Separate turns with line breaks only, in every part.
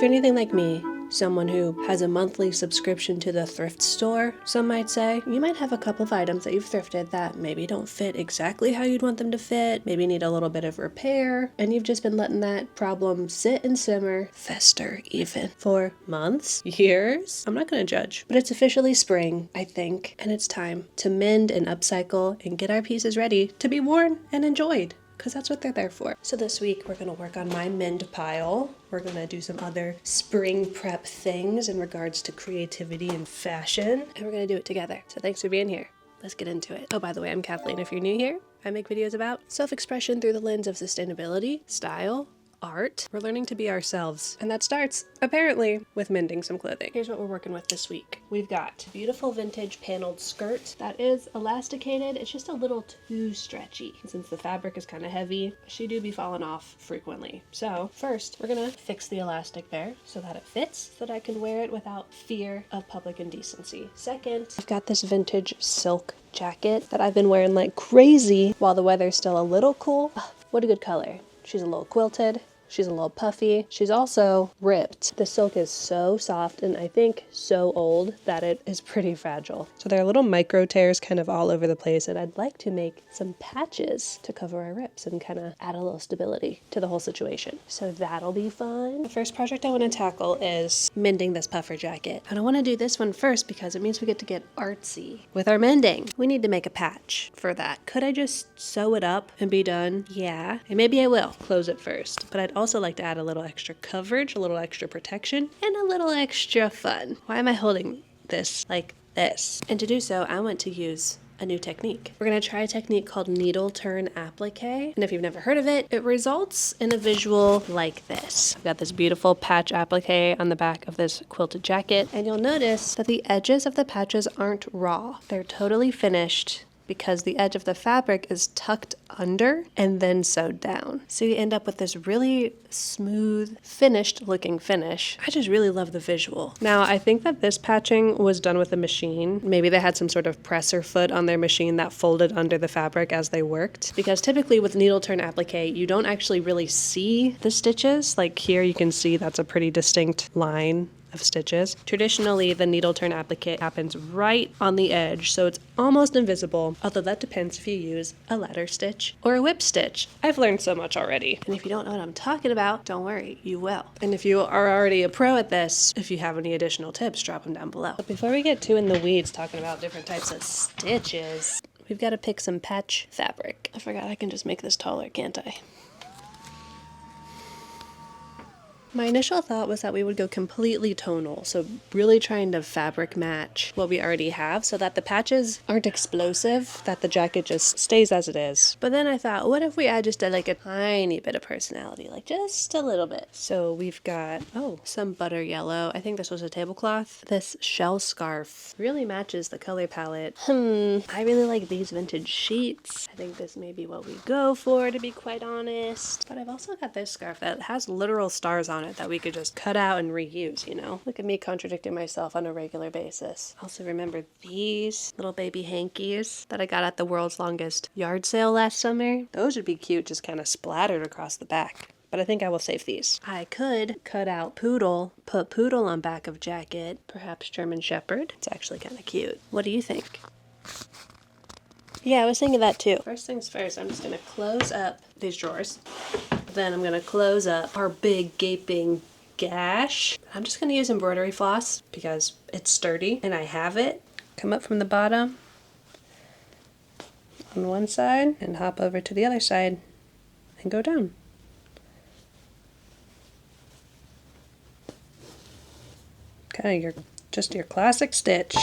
you're anything like me, someone who has a monthly subscription to the thrift store, some might say, you might have a couple of items that you've thrifted that maybe don't fit exactly how you'd want them to fit, maybe need a little bit of repair, and you've just been letting that problem sit and simmer, fester even, for months, years. I'm not gonna judge, but it's officially spring, I think, and it's time to mend and upcycle and get our pieces ready to be worn and enjoyed, because that's what they're there for. So this week we're gonna work on my mend pile. We're gonna do some other spring prep things in regards to creativity and fashion, and we're gonna do it together. So thanks for being here. Let's get into it. Oh, by the way, I'm Kathleen. If you're new here, I make videos about self-expression through the lens of sustainability, style, art. We're learning to be ourselves, and that starts, apparently, with mending some clothing. Here's what we're working with this week. We've got a beautiful vintage paneled skirt that is elasticated. It's just a little too stretchy. And since the fabric is kind of heavy, she do be falling off frequently. So first, we're gonna fix the elastic there so that it fits, so that I can wear it without fear of public indecency. Second, I've got this vintage silk jacket that I've been wearing like crazy while the weather's still a little cool. What a good color. She's a little quilted. She's a little puffy. She's also ripped. The silk is so soft and I think so old that it is pretty fragile. So there are little micro tears kind of all over the place, and I'd like to make some patches to cover our rips and kind of add a little stability to the whole situation. So that'll be fun. The first project I want to tackle is mending this puffer jacket. And I want to do this one first because it means we get to get artsy with our mending. We need to make a patch for that. Could I just sew it up and be done? Yeah. And maybe I will close it first, but I'd also like to add a little extra coverage, a little extra protection, and a little extra fun. Why am I holding this like this? And to do so, I want to use a new technique. We're going to try a technique called needle turn applique. And if you've never heard of it, it results in a visual like this. I've got this beautiful patch applique on the back of this quilted jacket, and you'll notice that the edges of the patches aren't raw. They're totally finished, because the edge of the fabric is tucked under and then sewed down. So you end up with this really smooth, finished looking finish. I just really love the visual. Now, I think that this patching was done with a machine. Maybe they had some sort of presser foot on their machine that folded under the fabric as they worked. Because typically with needle turn applique, you don't actually really see the stitches. Like here you can see that's a pretty distinct line of stitches. Traditionally, the needle turn applique happens right on the edge, so it's almost invisible, although that depends if you use a ladder stitch or a whip stitch. I've learned so much already. And if you don't know what I'm talking about, don't worry, you will. And if you are already a pro at this, if you have any additional tips, drop them down below. But before we get too in the weeds talking about different types of stitches, we've got to pick some patch fabric. I forgot I can just make this taller, can't I? My initial thought was that we would go completely tonal, so really trying to fabric match what we already have so that the patches aren't explosive, that the jacket just stays as it is. But then I thought, what if we add just a tiny bit of personality, like just a little bit? So we've got, some butter yellow. I think this was a tablecloth. This shell scarf really matches the color palette. I really like these vintage sheets. I think this may be what we go for, to be quite honest. But I've also got this scarf that has literal stars on it that we could just cut out and reuse, you know? Look at me contradicting myself on a regular basis. Also remember these little baby hankies that I got at the world's longest yard sale last summer? Those would be cute, just kind of splattered across the back. But I think I will save these. I could cut out poodle, put poodle on back of jacket, perhaps German Shepherd. It's actually kind of cute. What do you think? Yeah, I was thinking that too. First things first, I'm just gonna close up these drawers. Then I'm gonna close up our big gaping gash. I'm just gonna use embroidery floss because it's sturdy and I have it. Come up from the bottom on one side and hop over to the other side and go down. Kind of just your classic stitch.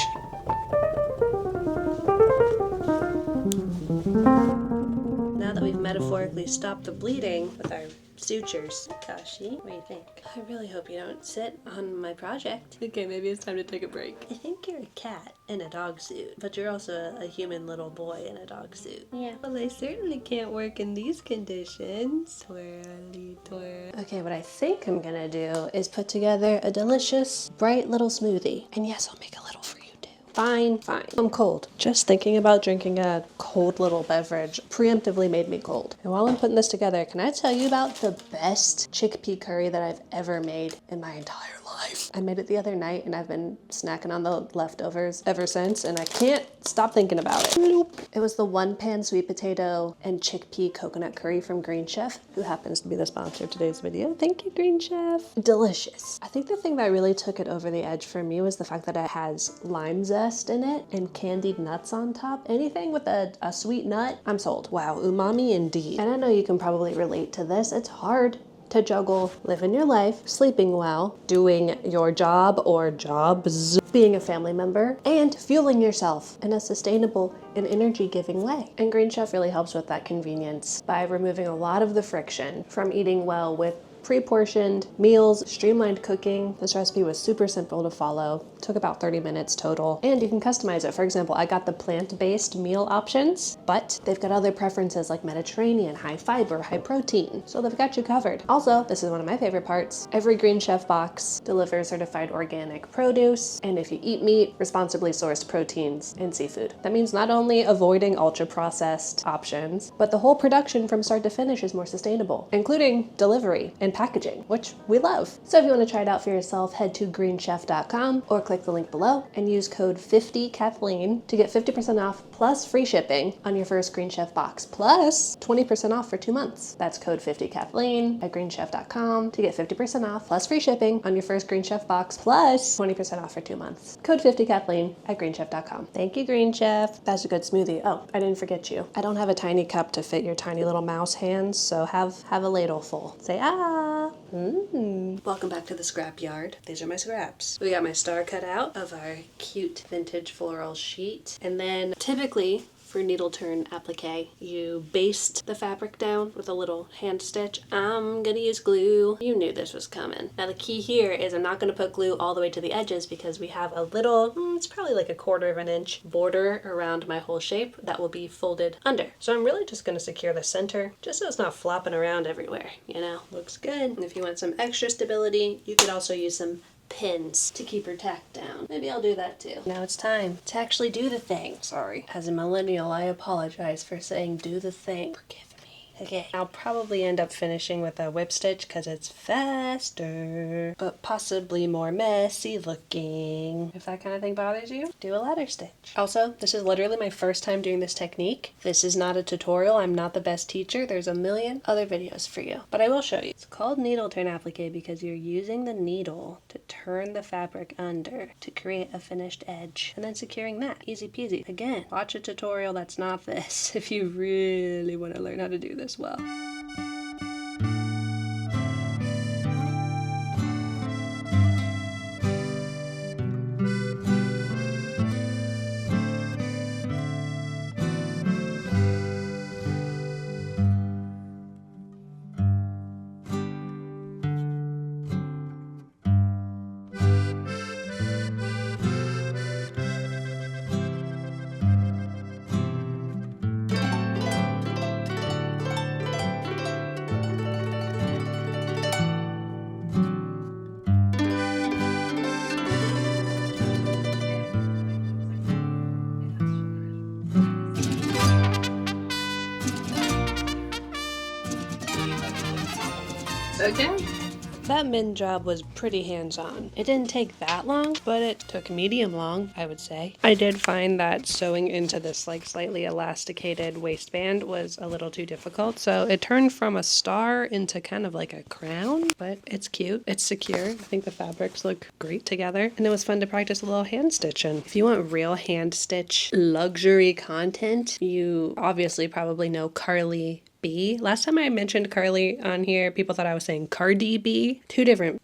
Now that we've metaphorically stopped the bleeding with our sutures, Kashi, what do you think? I really hope you don't sit on my project. Okay, maybe it's time to take a break. I think you're a cat in a dog suit, but you're also a human little boy in a dog suit. Yeah, well, I certainly can't work in these conditions. Twirly twirl. Okay, what I think I'm gonna do is put together a delicious, bright little smoothie. And yes, I'll make a little for you too. fine. I'm cold. Just thinking about drinking a cold little beverage preemptively made me cold. And while I'm putting this together, can I tell you about the best chickpea curry that I've ever made in my entire life? I made it the other night and I've been snacking on the leftovers ever since, and I can't stop thinking about it. Nope. It was the one pan sweet potato and chickpea coconut curry from Green Chef, who happens to be the sponsor of today's video. Thank you, Green Chef. Delicious. I think the thing that really took it over the edge for me was the fact that it has lime zest in it and candied nuts on top. Anything with a sweet nut, I'm sold. Wow, umami indeed. And I know you can probably relate to this. It's hard to juggle living your life, sleeping well, doing your job or jobs, being a family member, and fueling yourself in a sustainable and energy-giving way. And Green Chef really helps with that convenience by removing a lot of the friction from eating well with pre-portioned meals, streamlined cooking. This recipe was super simple to follow. Took about 30 minutes total, and you can customize it. For example, I got the plant-based meal options, but they've got other preferences like Mediterranean, high fiber, high protein, so they've got you covered. Also, this is one of my favorite parts, every Green Chef box delivers certified organic produce, and if you eat meat, responsibly sourced proteins and seafood. That means not only avoiding ultra-processed options, but the whole production from start to finish is more sustainable, including delivery and packaging, which we love. So if you want to try it out for yourself, head to greenchef.com or click the link below and use code 50Kathleen to get 50% off plus free shipping on your first Green Chef box, plus 20% off for 2 months. That's code 50Kathleen at greenchef.com to get 50% off plus free shipping on your first Green Chef box, plus 20% off for 2 months. Code 50Kathleen at greenchef.com. Thank you, Green Chef. That's a good smoothie. Oh, I didn't forget you. I don't have a tiny cup to fit your tiny little mouse hands, so have a ladle full. Say ah. Welcome back to the scrapyard. These are my scraps. We got my star cut out of our cute vintage floral sheet. And then typically for needle turn applique, you baste the fabric down with a little hand stitch. I'm gonna use glue. You knew this was coming. Now the key here is I'm not gonna put glue all the way to the edges because we have a little, it's probably like a 1/4 of an inch border around my whole shape that will be folded under. So I'm really just gonna secure the center just so it's not flopping around everywhere, you know? Looks good. And if you want some extra stability, you could also use some pins to keep her tacked down. Maybe I'll do that too. Now it's time to actually do the thing. Sorry. As a millennial, I apologize for saying do the thing. Forgive me. Okay. I'll probably end up finishing with a whip stitch because it's faster, but possibly more messy looking. If that kind of thing bothers you, do a ladder stitch. Also, this is literally my first time doing this technique. This is not a tutorial. I'm not the best teacher. There's a million other videos for you, but I will show you. It's called needle turn applique because you're using the needle to turn the fabric under to create a finished edge and then securing that. Easy peasy. Again, watch a tutorial that's not this if you really want to learn how to do this well. Okay. That mend job was pretty hands-on. It didn't take that long, but it took medium long, I would say. I did find that sewing into this like slightly elasticated waistband was a little too difficult, so it turned from a star into kind of like a crown, but it's cute, it's secure. I think the fabrics look great together, and it was fun to practice a little hand stitching. If you want real hand stitch luxury content, you obviously probably know Carly B. Last time I mentioned Carly on here, people thought I was saying Cardi B. Two different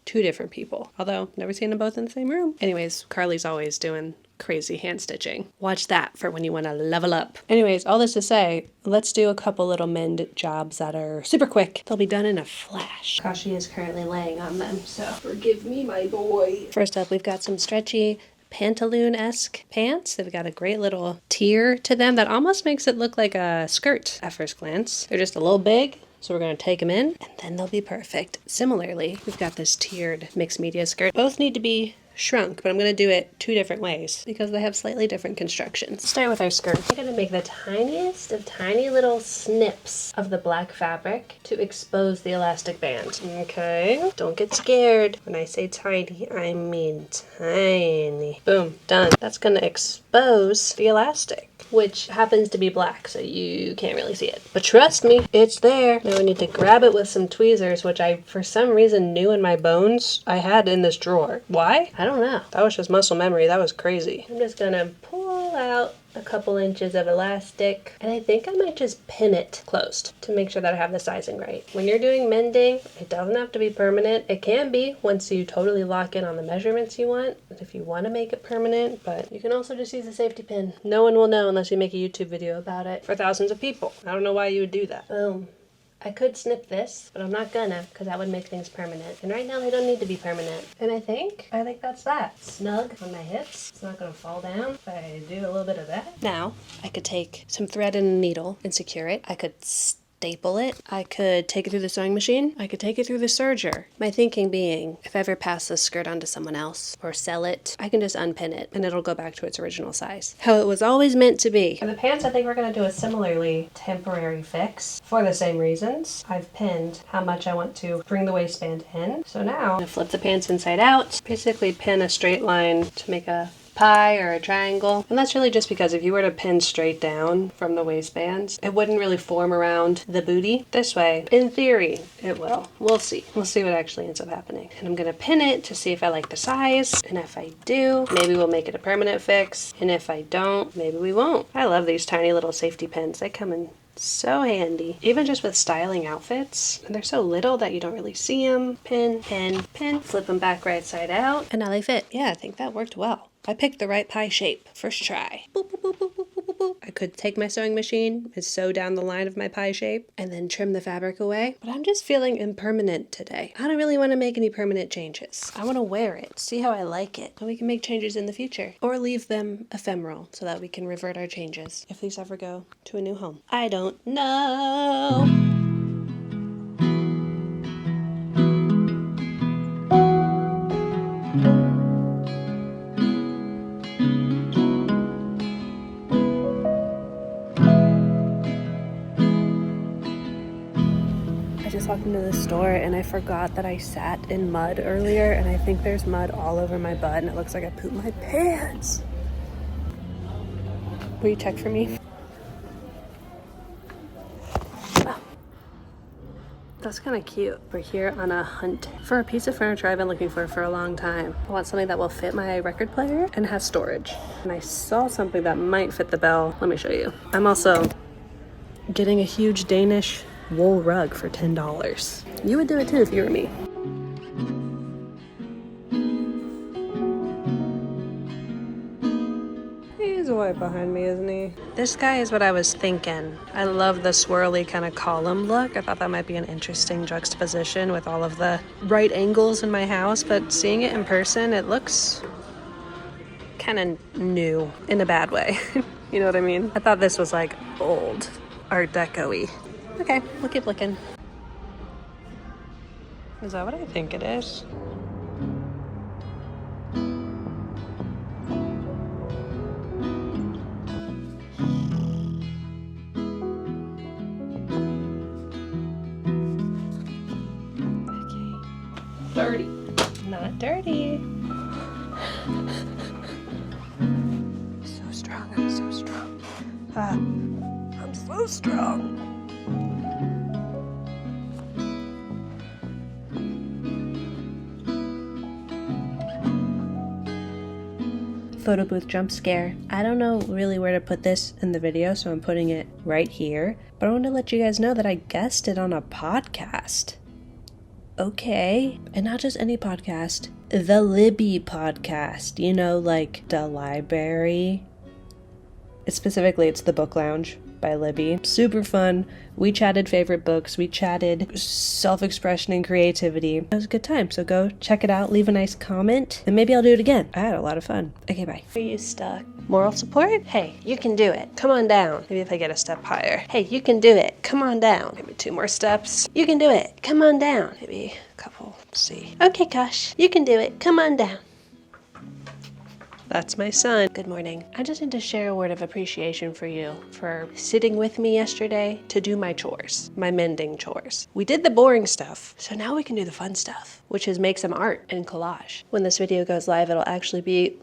people. Although, never seen them both in the same room. Anyways, Carly's always doing crazy hand stitching. Watch that for when you want to level up. Anyways, all this to say, let's do a couple little mend jobs that are super quick. They'll be done in a flash. Kashi is currently laying on them, so forgive me, my boy. First up, we've got some stretchy pantaloon-esque pants. They've got a great little tier to them that almost makes it look like a skirt at first glance. They're just a little big, so we're going to take them in and then they'll be perfect. Similarly, we've got this tiered mixed media skirt. Both need to be shrunk, but I'm going to do it 2 different ways because they have slightly different constructions. Let's start with our skirt. I'm going to make the tiniest of tiny little snips of the black fabric to expose the elastic band. Okay, don't get scared. When I say tiny, I mean tiny. Boom, done. That's going to expose the elastic, which happens to be black, so you can't really see it. But trust me, it's there. Now we need to grab it with some tweezers, which I, for some reason, knew in my bones I had in this drawer. Why? I don't know. That was just muscle memory. That was crazy. I'm just gonna pull out a couple inches of elastic, and I think I might just pin it closed to make sure that I have the sizing right. When you're doing mending, it doesn't have to be permanent. It can be once you totally lock in on the measurements you want, if you want to make it permanent, but you can also just use a safety pin. No one will know unless you make a YouTube video about it for thousands of people. I don't know why you would do that. Boom. I could snip this, but I'm not gonna, because that would make things permanent. And right now they don't need to be permanent. And I think that's that. Snug on my hips. It's not gonna fall down if I do a little bit of that. Now, I could take some thread and a needle and secure it. I could staple it. I could take it through the sewing machine. I could take it through the serger. My thinking being, if I ever pass this skirt on to someone else or sell it, I can just unpin it and it'll go back to its original size. How it was always meant to be. For the pants, I think we're going to do a similarly temporary fix for the same reasons. I've pinned how much I want to bring the waistband in. So now, I'm going to flip the pants inside out, basically pin a straight line to make a pie or a triangle. And that's really just because if you were to pin straight down from the waistbands, it wouldn't really form around the booty. This way, in theory, it will. We'll see. We'll see what actually ends up happening. And I'm gonna pin it to see if I like the size. And if I do, maybe we'll make it a permanent fix. And if I don't, maybe we won't. I love these tiny little safety pins. They come in so handy, even just with styling outfits. They're so little that you don't really see them. Pin, pin, pin, flip them back right side out, and now they fit. Yeah, I think that worked well. I picked the right pie shape. First try. Boop, boop, boop, boop, boop, boop, boop. I could take my sewing machine and sew down the line of my pie shape and then trim the fabric away, but I'm just feeling impermanent today. I don't really want to make any permanent changes. I want to wear it, see how I like it, and we can make changes in the future or leave them ephemeral so that we can revert our changes if these ever go to a new home. I don't know. Walked into the store and I forgot that I sat in mud earlier, and I think there's mud all over my butt and it looks like I pooped my pants. Will you check for me? Oh. That's kind of cute. We're here on a hunt for a piece of furniture I've been looking for a long time. I want something that will fit my record player and has storage. And I saw something that might fit the bill. Let me show you. I'm also getting a huge Danish wool rug for $10. You would do it too if you were me. He's white behind me, isn't he? This guy is what I was thinking. I love the swirly kind of column look. I thought that might be an interesting juxtaposition with all of the right angles in my house, but seeing it in person, it looks kind of new in a bad way. You know what I mean? I thought this was like old Art Deco-y. Okay, we'll keep looking. Is that what I think it is? Okay. Dirty. Not dirty. So strong, I'm so strong. I'm so strong. Photo booth jump scare. I don't know really where to put this in the video, so I'm putting it right here. But I want to let you guys know that I guested on a podcast. Okay. And not just any podcast. The Libby podcast. You know, like the library. It's the book lounge by Libby. Super fun. We chatted favorite books. We chatted self-expression and creativity. It was a good time, so go check it out. Leave a nice comment, and maybe I'll do it again. I had a lot of fun. Okay, bye. Are you stuck? Moral support? Hey, you can do it. Come on down. Maybe if I get a step higher. Hey, you can do it. Come on down. Maybe 2 more steps. You can do it. Come on down. Maybe a couple. Let's see. Okay, Gosh. You can do it. Come on down. That's my son. Good morning. I just need to share a word of appreciation for you for sitting with me yesterday to do my chores, my mending chores. We did the boring stuff, so now we can do the fun stuff, which is make some art and collage. When this video goes live, it'll actually be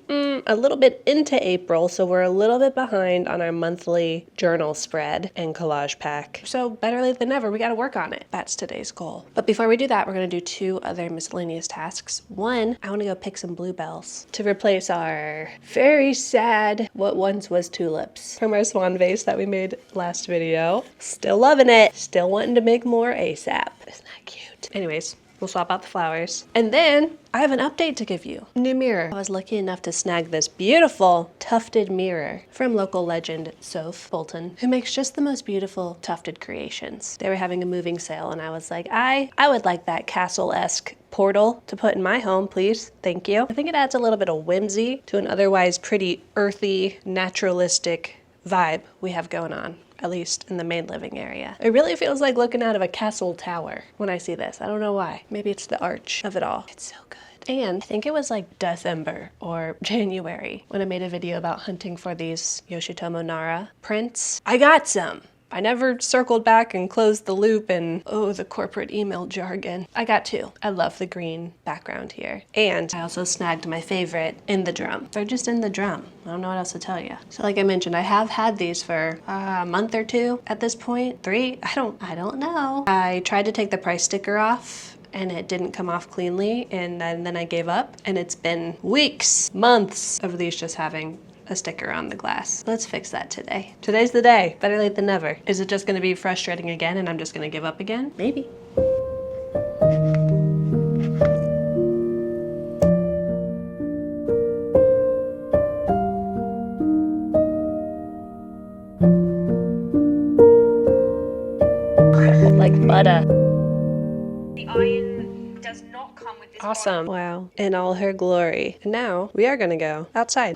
a little bit into April, so we're a little bit behind on our monthly journal spread and collage pack. So better late than never, we gotta work on it. That's today's goal. But before we do that, we're gonna do 2 other miscellaneous tasks. One, I wanna go pick some bluebells to replace our very sad what once was tulips from our swan vase that we made last video. Still loving it. Still wanting to make more ASAP. Isn't that cute? Anyways, we'll swap out the flowers. And then I have an update to give you. New mirror. I was lucky enough to snag this beautiful tufted mirror from local legend Soph Bolton, who makes just the most beautiful tufted creations. They were having a moving sale and I was like, I would like that castle-esque portal to put in my home, please. Thank you. I think it adds a little bit of whimsy to an otherwise pretty earthy, naturalistic vibe we have going on, at least in the main living area. It really feels like looking out of a castle tower when I see this. I don't know why. Maybe it's the arch of it all. It's so good. And I think it was like December or January when I made a video about hunting for these Yoshitomo Nara prints. I got some. I never circled back and closed the loop and, oh, the corporate email jargon. I got 2. I love the green background here. And I also snagged my favorite in the drum. They're just in the drum. I don't know what else to tell you. So like I mentioned, I have had these for a month or 2 at this point. 3? I don't know. I tried to take the price sticker off and it didn't come off cleanly, and then I gave up, and it's been weeks, months of these just having a sticker on the glass. Let's fix that today. Today's the day. Better late than never. Is it just gonna be frustrating again and I'm just gonna give up again? Maybe. Like butter.
The iron does not come with this.
Awesome. Wow. In all her glory. And now we are gonna go outside.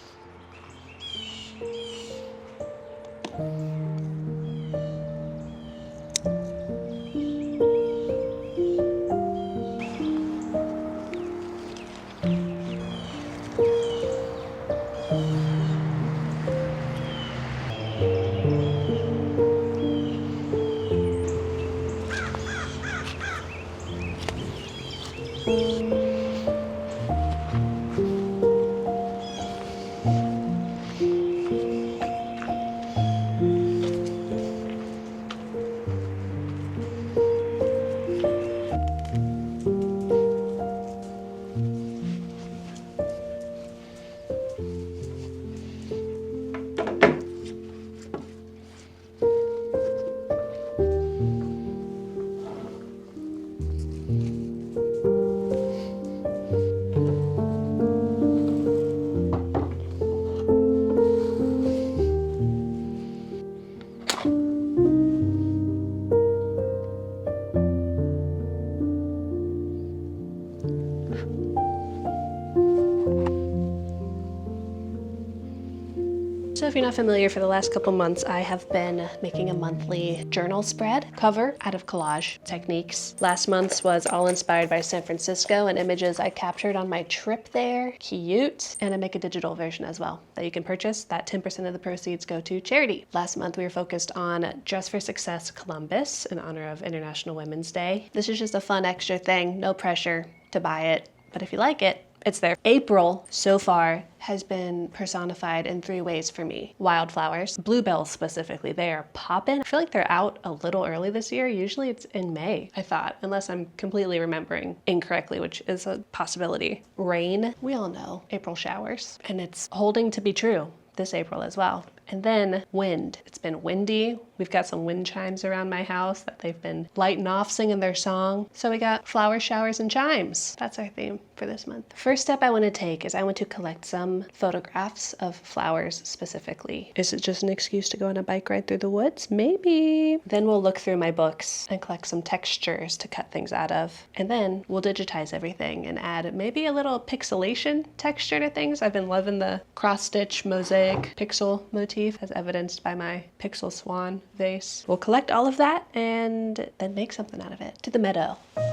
So if you're not familiar, for the last couple months, I have been making a monthly journal spread cover out of collage techniques. Last month's was all inspired by San Francisco and images I captured on my trip there. Cute. And I make a digital version as well that you can purchase. That 10% of the proceeds go to charity. Last month, we were focused on Dress for Success Columbus in honor of International Women's Day. This is just a fun extra thing. No pressure to buy it. But if you like it, it's there. April, so far, has been personified in 3 ways for me. Wildflowers, bluebells specifically, they are poppin'. I feel like they're out a little early this year. Usually it's in May, I thought, unless I'm completely remembering incorrectly, which is a possibility. Rain, we all know, April showers, and it's holding to be true this April as well. And then wind. It's been windy. We've got some wind chimes around my house that they've been lighting off, singing their song. So we got flower showers and chimes. That's our theme for this month. First step I want to take is I want to collect some photographs of flowers specifically. Is it just an excuse to go on a bike ride through the woods? Maybe. Then we'll look through my books and collect some textures to cut things out of. And then we'll digitize everything and add maybe a little pixelation texture to things. I've been loving the cross-stitch mosaic pixel motif as evidenced by my pixel swan vase. We'll collect all of that and then make something out of it. To the meadow. Yeah.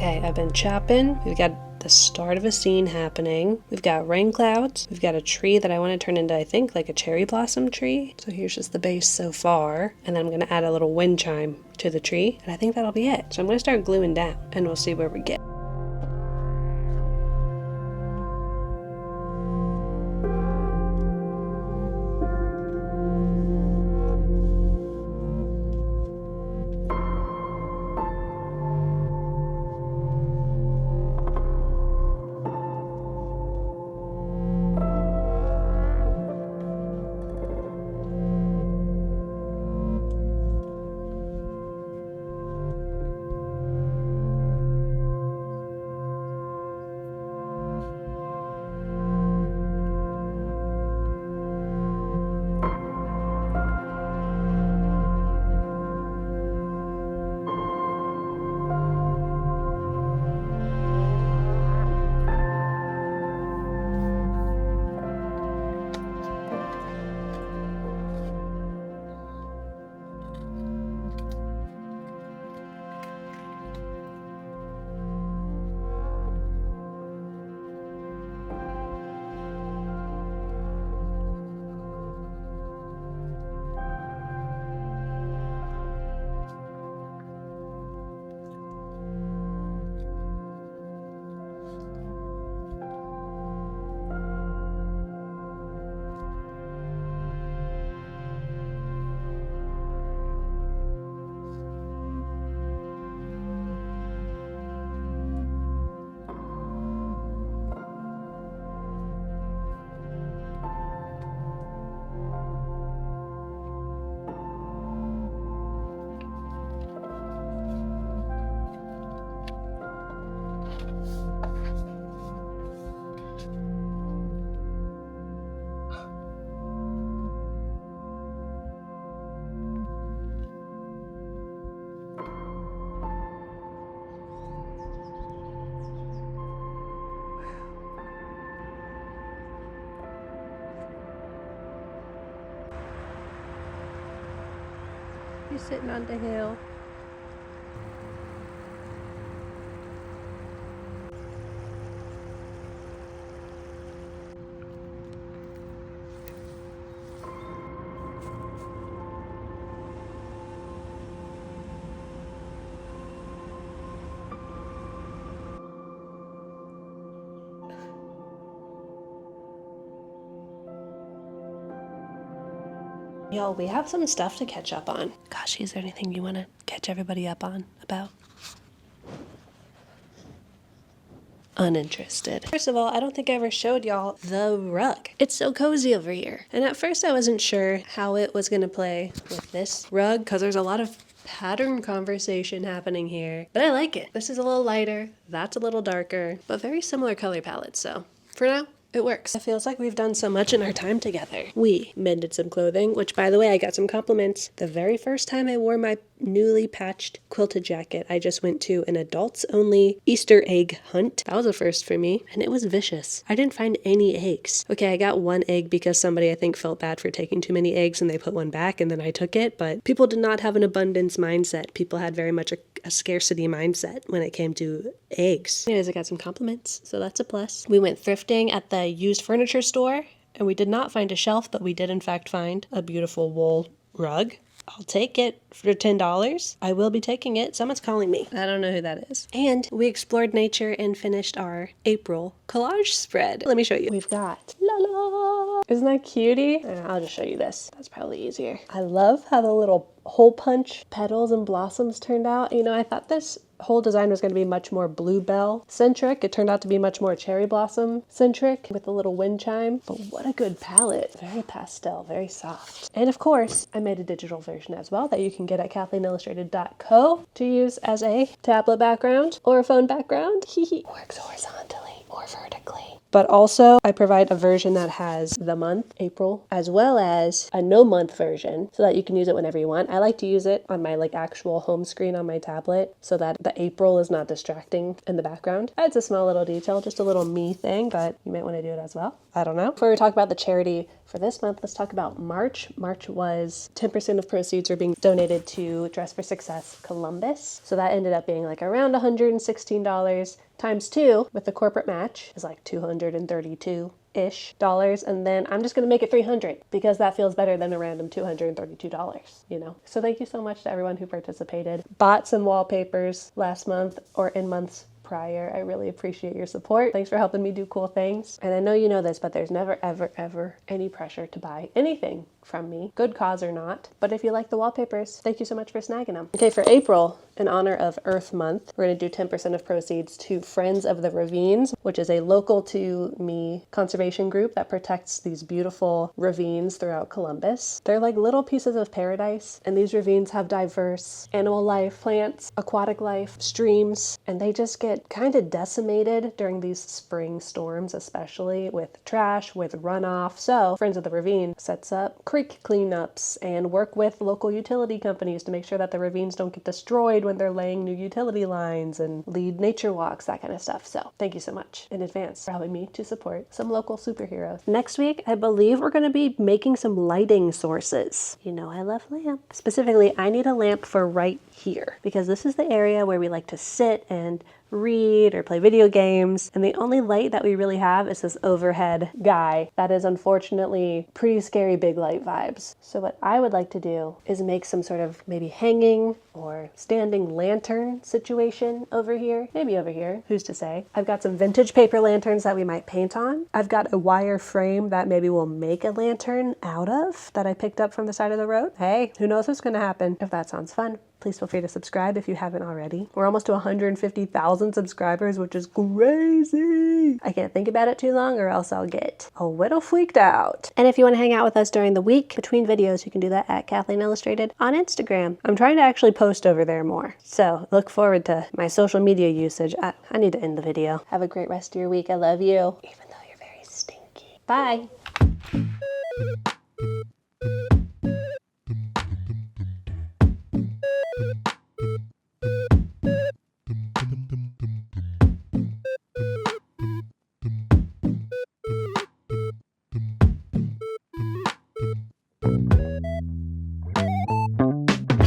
Okay, I've been chopping. We've got the start of a scene happening. We've got rain clouds. We've got a tree that I want to turn into, I think, like a cherry blossom tree. So here's just the base so far. And then I'm going to add a little wind chime to the tree. And I think that'll be it. So I'm going to start gluing down and we'll see where we get. He's sitting on the hill. Yo, we have some stuff to catch up on. Gosh, is there anything you want to catch everybody up on about? Uninterested. First of all, I don't think I ever showed y'all the rug. It's so cozy over here. And at first I wasn't sure how it was gonna play with this rug because there's a lot of pattern conversation happening here. But I like it. This is a little lighter, that's a little darker, but very similar color palettes. So for now, it works. It feels like we've done so much in our time together. We mended some clothing, which by the way, I got some compliments. The very first time I wore my newly patched quilted jacket, I just went to an adults only Easter egg hunt. That was a first for me, and it was vicious. I didn't find any eggs. Okay, I got one egg because somebody I think felt bad for taking too many eggs and they put one back and then I took it, but people did not have an abundance mindset. People had very much a scarcity mindset when it came to eggs. Anyways, I got some compliments, so that's a plus. We went thrifting at the used furniture store and we did not find a shelf, but we did in fact find a beautiful wool rug. I'll take it for $10. I will be taking it. Someone's calling me. I don't know who that is. And we explored nature and finished our April collage spread. Let me show you. We've got la la. Isn't that cutie? I'll just show you this. That's probably easier. I love how the little hole punch petals and blossoms turned out. You know, I thought this whole design was going to be much more bluebell centric. It turned out to be much more cherry blossom centric with a little wind chime. But what a good palette. Very pastel, very soft. And of course, I made a digital version as well that you can get at KathleenIllustrated.co to use as a tablet background or a phone background. Works horizontally or vertically. But also, I provide a version that has the month, April, as well as a no-month version so that you can use it whenever you want. I like to use it on my actual home screen on my tablet so that the the April is not distracting in the background. It's a small little detail, just a little me thing, but you might want to do it as well. I don't know. Before we talk about the charity for this month, let's talk about March. March was 10% of proceeds are being donated to Dress for Success Columbus. So that ended up being like around $116 times 2 with the corporate match is like $232-ish dollars, and then I'm just going to make it $300 because that feels better than a random $232, you know. So thank you so much to everyone who participated. Bought some wallpapers last month or in months prior. I really appreciate your support. Thanks for helping me do cool things. And I know you know this, but there's never, ever, ever any pressure to buy anything from me, good cause or not. But if you like the wallpapers, thank you so much for snagging them. Okay, for April, in honor of Earth Month, we're going to do 10% of proceeds to Friends of the Ravines, which is a local to me conservation group that protects these beautiful ravines throughout Columbus. They're like little pieces of paradise, and these ravines have diverse animal life, plants, aquatic life, streams, and they just get kind of decimated during these spring storms, especially with trash, with runoff. So Friends of the Ravine sets up creek cleanups and work with local utility companies to make sure that the ravines don't get destroyed when they're laying new utility lines, and lead nature walks, that kind of stuff. So thank you so much in advance for helping me to support some local superheroes. Next week, I believe we're going to be making some lighting sources. You know I love lamps. Specifically, I need a lamp for right here because this is the area where we like to sit and read or play video games, and the only light that we really have is this overhead guy that is unfortunately pretty scary big light vibes. So what I would like to do is make some sort of maybe hanging or standing lantern situation over here, maybe over here, who's to say. I've got some vintage paper lanterns that we might paint on. I've got a wire frame that maybe we'll make a lantern out of that I picked up from the side of the road. Hey, who knows what's going to happen? If that sounds fun, please feel free to subscribe if you haven't already. We're almost to 150,000 subscribers, which is crazy. I can't think about it too long or else I'll get a little freaked out. And if you want to hang out with us during the week between videos, you can do that at Kathleen Illustrated on Instagram. I'm trying to actually post over there more. So look forward to my social media usage. I need to end the video. Have a great rest of your week. I love you, even though you're very stinky. Bye.